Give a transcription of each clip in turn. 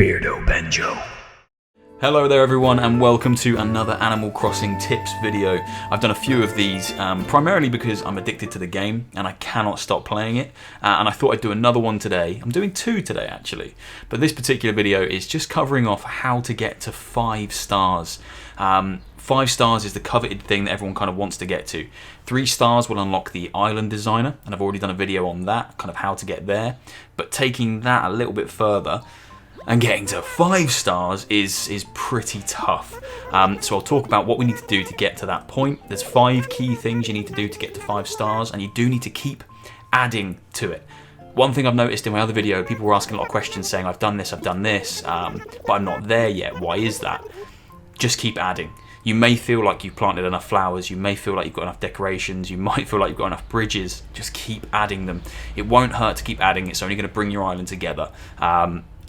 Beardo Banjo. Hello there everyone, and welcome to another Animal Crossing tips video. I've done a few of these primarily because I'm addicted to the game and I cannot stop playing it, and I thought I'd do another one today. I'm doing two today actually, but this particular video is just covering off how to get to 5 stars. 5 stars is the coveted thing that everyone kind of wants to get to. 3 stars will unlock the island designer, and I've already done a video on that, kind of how to get there. But taking that a little bit further and getting to 5 stars is pretty tough. So I'll talk about what we need to do to get to that point. There's 5 key things you need to do to get to 5 stars, and you do need to keep adding to it. One thing I've noticed in my other video, people were asking a lot of questions saying I've done this, but I'm not there yet. Why is that? Just keep adding. You may feel like you've planted enough flowers, you may feel like you've got enough decorations, you might feel like you've got enough bridges. Just keep adding them. It won't hurt to keep adding. It's only going to bring your island together.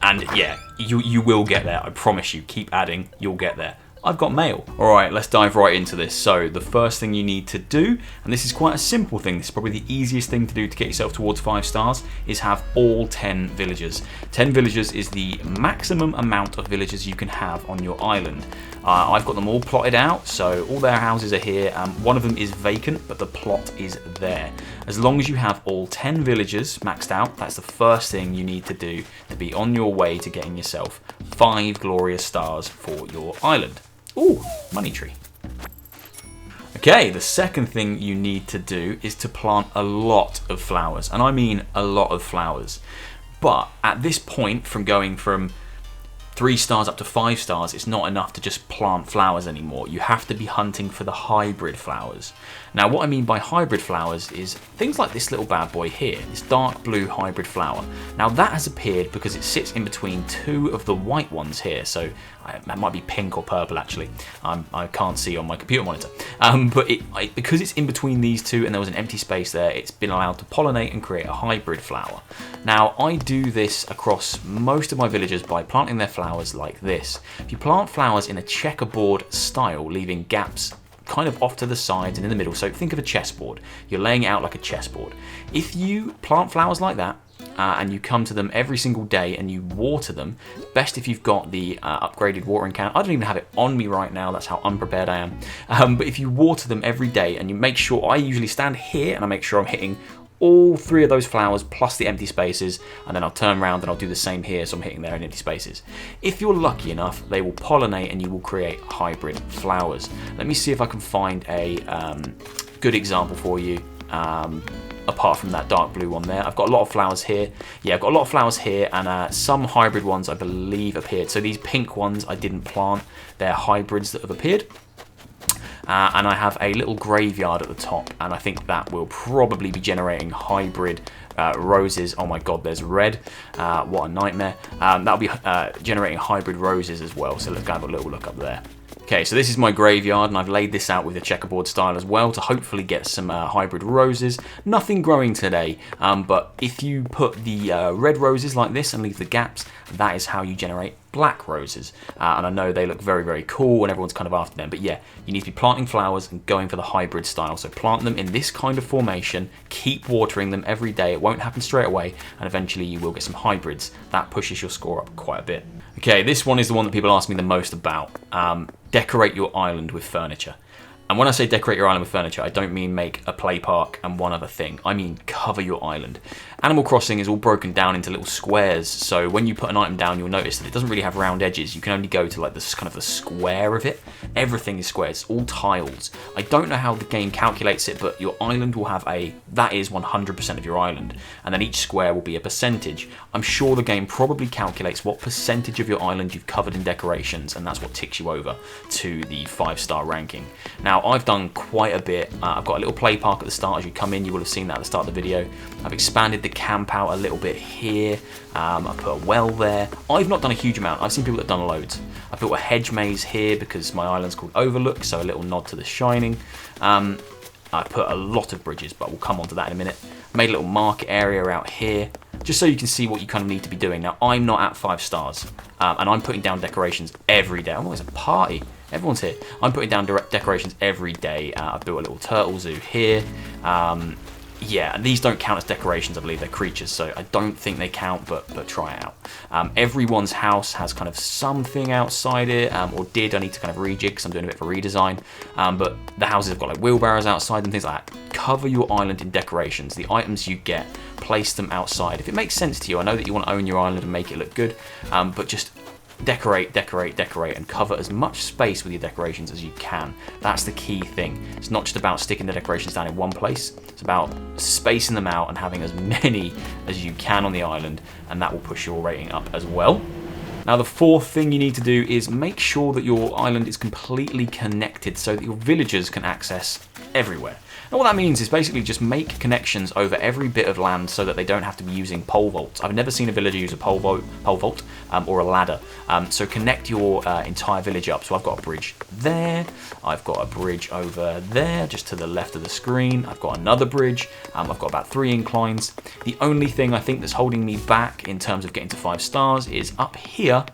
And yeah, you will get there, I promise you. Keep adding, you'll get there. I've got mail. Alright, let's dive right into this. So the first thing you need to do, and this is quite a simple thing, this is probably the easiest thing to do to get yourself towards 5 stars, is have all 10 villagers. 10 villagers is the maximum amount of villagers you can have on your island. I've got them all plotted out, so all their houses are here. One of them is vacant, but the plot is there. As long as you have all 10 villagers maxed out, that's the first thing you need to do to be on your way to getting yourself 5 glorious stars for your island. Ooh, money tree. Okay, the second thing you need to do is to plant a lot of flowers, and I mean a lot of flowers. But at this point, from going from 3 stars up to 5 stars, it's not enough to just plant flowers anymore. You have to be hunting for the hybrid flowers. Now what I mean by hybrid flowers is things like this little bad boy here, this dark blue hybrid flower. Now that has appeared because it sits in between 2 of the white ones here, so that might be pink or purple actually. I can't see on my computer monitor. But because it's in between these 2 and there was an empty space there, it's been allowed to pollinate and create a hybrid flower. Now I do this across most of my villagers by planting their flowers like this. If you plant flowers in a checkerboard style, leaving gaps kind of off to the sides and in the middle, so think of a chessboard. You're laying it out like a chessboard. If you plant flowers like that, and you come to them every single day and you water them, it's best if you've got the upgraded watering can. I don't even have it on me right now, that's how unprepared I am. But if you water them every day and you make sure, I usually stand here and I make sure I'm hitting all 3 of those flowers plus the empty spaces, and then I'll turn around and I'll do the same here, so I'm hitting there in empty spaces. If you're lucky enough, they will pollinate and you will create hybrid flowers. Let me see if I can find a good example for you. Apart from that dark blue one there, I've got a lot of flowers here. Yeah, I've got a lot of flowers here, and some hybrid ones I believe appeared. So these pink ones I didn't plant, they're hybrids that have appeared. And I have a little graveyard at the top, and I think that will probably be generating hybrid roses. Oh my god, there's red. What a nightmare. That'll be generating hybrid roses as well, so let's go have a little look up there. Okay, so this is my graveyard, and I've laid this out with a checkerboard style as well to hopefully get some hybrid roses. Nothing growing today, but if you put the red roses like this and leave the gaps, that is how you generate black roses. And I know they look very, very cool and everyone's kind of after them, but yeah, you need to be planting flowers and going for the hybrid style. So plant them in this kind of formation, keep watering them every day. It won't happen straight away, and eventually you will get some hybrids. That pushes your score up quite a bit. Okay, this one is the one that people ask me the most about. Decorate your island with furniture. And when I say decorate your island with furniture, I don't mean make a play park and one other thing. I mean cover your island. Animal Crossing is all broken down into little squares, so when you put an item down, you'll notice that it doesn't really have round edges. You can only go to like this kind of the square of it. Everything is squares, all tiles. I don't know how the game calculates it, but your island will have that is 100% of your island, and then each square will be a percentage. I'm sure the game probably calculates what percentage of your island you've covered in decorations, and that's what ticks you over to the 5-star ranking. Now, I've done quite a bit. I've got a little play park at the start. As you come in, you will have seen that at the start of the video. I've expanded the camp out a little bit here. I've put a well there. I've not done a huge amount. I've seen people that have done loads. I've built a hedge maze here because my island's called Overlook, so a little nod to The Shining. I put a lot of bridges, but we'll come on to that in a minute. Made a little market area out here, just so you can see what you kind of need to be doing. Now, I'm not at 5 stars, and I'm putting down decorations every day. Oh, it's a party. Everyone's here. I'm putting down decorations every day. I've built a little turtle zoo here. yeah, and these don't count as decorations, I believe they're creatures, so I don't think they count, but try it out. Everyone's house has kind of something outside it, or did. I need to kind of rejig because I'm doing a bit of a redesign, but the houses have got like wheelbarrows outside and things like that. Cover your island in decorations. The items you get, place them outside. If it makes sense to you, I know that you want to own your island and make it look good, but just decorate, decorate, decorate, and cover as much space with your decorations as you can. That's the key thing. It's not just about sticking the decorations down in one place. It's about spacing them out and having as many as you can on the island, and that will push your rating up as well. Now, the fourth thing you need to do is make sure that your island is completely connected so that your villagers can access everywhere. And what that means is basically just make connections over every bit of land so that they don't have to be using pole vaults. I've never seen a villager use a pole vault or a ladder. So connect your entire village up. So I've got a bridge there. I've got a bridge over there, just to the left of the screen. I've got another bridge. I've got about 3 inclines. The only thing I think that's holding me back in terms of getting to 5 stars is up here.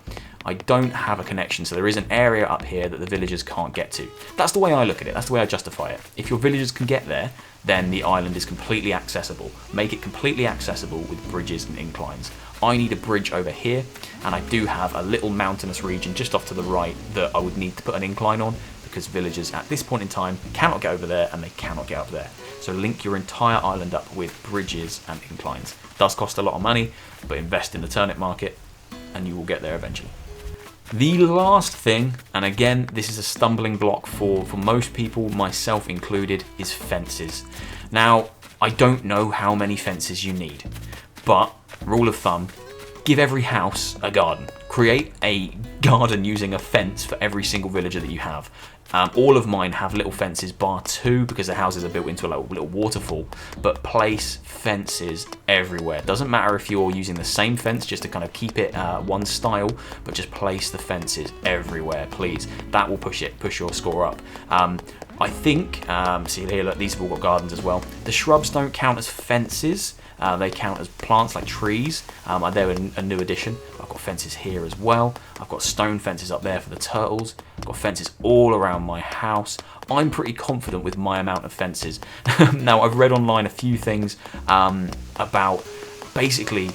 I don't have a connection, so there is an area up here that the villagers can't get to. That's the way I look at it, that's the way I justify it. If your villagers can get there, then the island is completely accessible. Make it completely accessible with bridges and inclines. I need a bridge over here, and I do have a little mountainous region just off to the right that I would need to put an incline on, because villagers at this point in time cannot get over there and they cannot get up there. So link your entire island up with bridges and inclines. It does cost a lot of money, but invest in the turnip market and you will get there eventually. The last thing, and again, this is a stumbling block for most people, myself included, is fences. Now, I don't know how many fences you need, but rule of thumb, give every house a garden. Create a garden using a fence for every single villager that you have. All of mine have little fences, bar 2, because the houses are built into a little waterfall, but place fences everywhere. Doesn't matter if you're using the same fence just to kind of keep it one style, but just place the fences everywhere, please. That will push your score up. I think, see here, look, these have all got gardens as well. The shrubs don't count as fences. They count as plants like trees. They're a new addition. I've got fences here as well. I've got stone fences up there for the turtles. I've got fences all around my house. I'm pretty confident with my amount of fences. Now, I've read online a few things about basically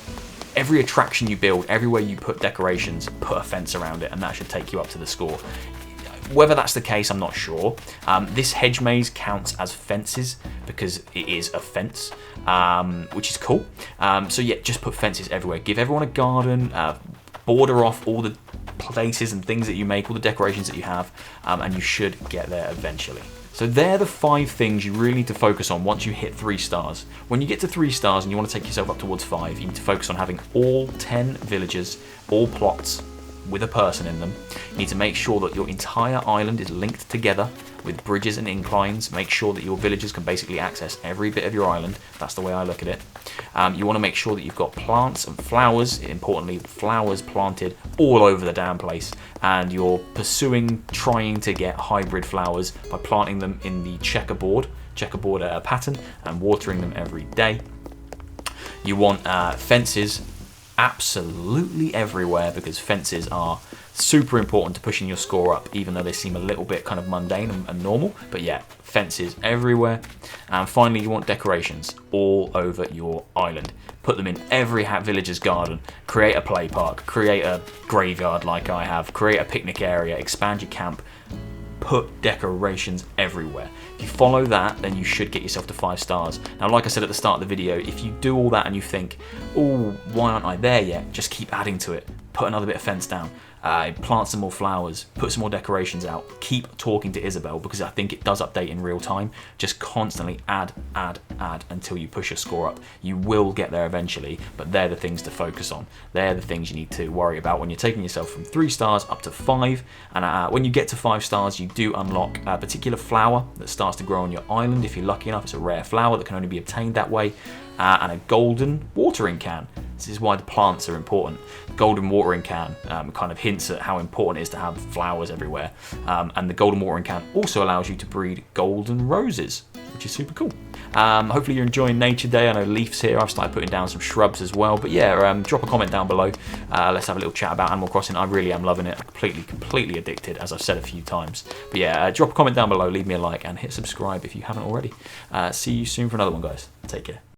every attraction you build, everywhere you put decorations, put a fence around it, and that should take you up to the score. Whether that's the case, I'm not sure. This hedge maze counts as fences because it is a fence, which is cool. So yeah, just put fences everywhere. Give everyone a garden, border off all the places and things that you make, all the decorations that you have, and you should get there eventually. So they're the 5 things you really need to focus on once you hit 3 stars. When you get to 3 stars and you want to take yourself up towards 5, you need to focus on having all 10 villages, all plots, with a person in them. You need to make sure that your entire island is linked together with bridges and inclines. Make sure that your villagers can basically access every bit of your island. That's the way I look at it. You want to make sure that you've got plants and flowers, importantly flowers planted all over the damn place, and you're trying to get hybrid flowers by planting them in the checkerboard pattern and watering them every day. You want fences absolutely everywhere, because fences are super important to pushing your score up, even though they seem a little bit kind of mundane and normal. But yeah, fences everywhere. And finally, you want decorations all over your island. Put them in every villager's garden. Create a play park, create a graveyard like I have, create a picnic area, expand your camp. Put decorations everywhere. If you follow that, then you should get yourself to 5 stars. Now, like I said at the start of the video, if you do all that and you think, oh, why aren't I there yet? Just keep adding to it. Put another bit of fence down. Plant some more flowers, put some more decorations out, keep talking to Isabel, because I think it does update in real time. Just constantly add until you push your score up. You will get there eventually, but they're the things to focus on. They're the things you need to worry about when you're taking yourself from 3 stars up to 5. And when you get to 5 stars, you do unlock a particular flower that starts to grow on your island. If you're lucky enough, it's a rare flower that can only be obtained that way. And a golden watering can. This is why the plants are important. The golden watering can kind of hints at how important it is to have flowers everywhere. And the golden watering can also allows you to breed golden roses, which which is super cool. Hopefully you're enjoying Nature Day. I know Leaf's here. I've started putting down some shrubs as well. But yeah, drop a comment down below. Let's have a little chat about Animal Crossing. I really am loving it. I'm completely addicted, as I've said a few times. But yeah, drop a comment down below, leave me a like, and hit subscribe if you haven't already. See you soon for another one, guys. Take care.